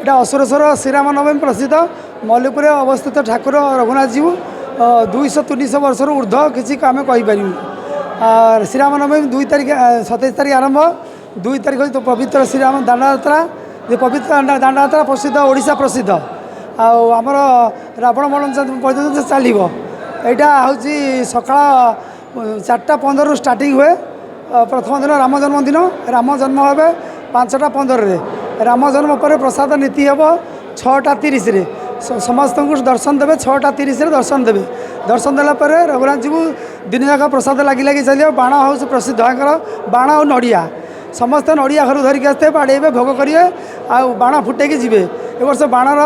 এটা असुरेश्वर श्रीराम नवमी प्रसिद्ध मल्लिकपुर अवस्थित ठाकुर रघुनाथ जीव 200-300 वर्षर ऊर्ध्व किसी आम कहीपर। श्रीराम नवमी 2 तारीख 27 तारीख आरंभ 2 तारीख तो पवित्र श्रीराम दांडयात्रा पवित्र दांडयात्रा प्रसिद्ध ओडिशा प्रसिद्ध आमर रावण मरण पर्यटन चलो यहाँ हूँ सका 4:15 स्टार्टिंग हुए। प्रथम दिन राम जन्मदिन राम जन्म हे 5:15 राम जन्म पर प्रसाद नीति हम 6:30 समस्त को दर्शन देवे 6:30 दर्शन देवे। दर्शन देलापर रघुनाथ जी को दिन जाक प्रसाद लगी लगी चलिए। बाण हाउस प्रसिद्ध यहाँ बाण और नड़िया समस्त नड़िया घर धरिक आसते बाड़े भोग करेंगे आ बाण फुटेकी जी। ए वर्ष बाणर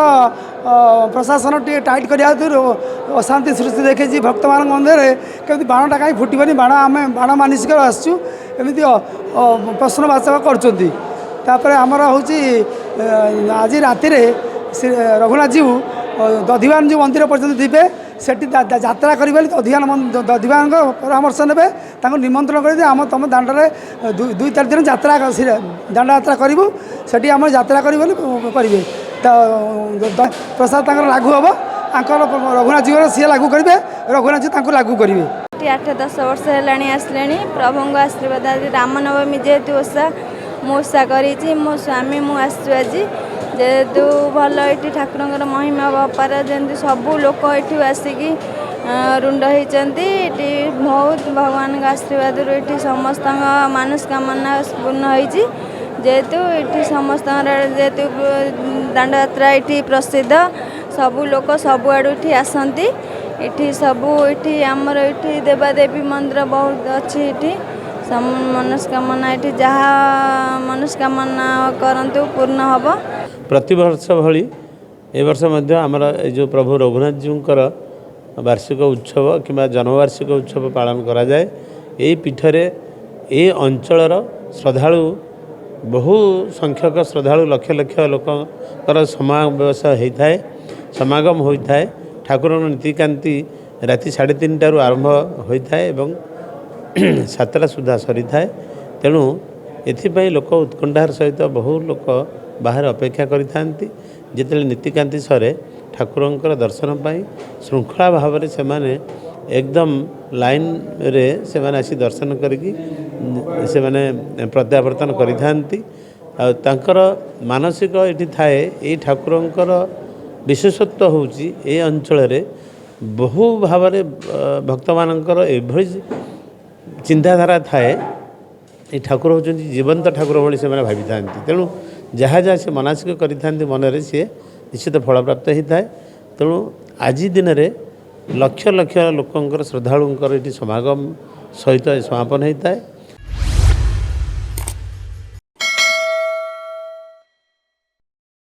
प्रशासन टे टाइट कर अशांति सृष्टि देखी भक्त मान मध्य कमी बाणटा कहीं फुटबनी बाण आम बाण मानसिक आसचु एमती प्रश्नवाचक कर आमर हूँ आज राति रघुनाथ जीव दधिवान जो मंदिर पर्यटन दीपे सेठी यात्रा करें दधिवान परामर्श ने निमंत्रण कर आम तुम दाण्डे 2-3 दिन यात्रा दाण्ड यात्रा करूँ से आम यात्रा करेंगे प्रसाद लागू हम आंकर रघुनाथ जीव सी लागू करेंगे रघुनाथ जी लागू करेंगे। 8-10 वर्ष है आसले प्रभु आशीर्वाद आज रामनवमी जेहेतु ओषा मुषा करी मो स्वामी मुझे आज जेहेतु भल ये ठाकुर महिमा बपार जमी सबू लोक ये आसिकी रुंड होती बहुत भगवान आशीर्वाद ये समस्त मनस्कामना पूर्ण होती जेहेतु ये समस्त जेहेतु दांड यात्रा ये प्रसिद्ध सबू लोक सबुआड़ू ये आसती ये सबू ये आमर ये देवादेवी मंदिर बहुत अच्छी ये मनस्कामना ये जहाँ मनस्कामना करंतु पूर्ण हम। प्रतिवर्ष भली ए वर्ष मध्य आमर जो प्रभु रघुनाथ जीवर वार्षिक उत्सव कि जन्मवार्षिक उत्सव पालन करा जाए। यही पीठरे ये अंचलर श्रद्धालु बहु संख्यक श्रद्धालु लक्ष लक्ष लोकर समावेश होता है समागम होता है। ठाकुर नीतिकांति राति 3:30 आरंभ होता है एवं 7टा सुधा सरी थाए। तेणु एथिपाई लोक उत्कंठार सहित बहु लोक बाहर अपेक्षा करिथांती जिते नीतिकांति सरे ठाकुरंकर दर्शन पाई श्रृंखला भाव में से माने एकदम लाइन रे से माने आसी दर्शन करिकी से माने प्रत्यावर्तन करिथांती। तांकर मानसिक एठी थाए ए ठाकुरंकर विशेषत्व होउची ए अंचल रे बहु भाव में भक्त मानकर एभली चिंताधारा थाए ये ठाकुर होचंती जीवंत ठाकुर भली से माने भाबी थांती। तेणु जहाँ जहाँ से मानसिक करि मन सी निश्चित फल प्राप्त होता है। तेणु आज दिन में लक्ष लक्ष लोकंर श्रद्धालुंकर ये समागम सहित समापन होता है।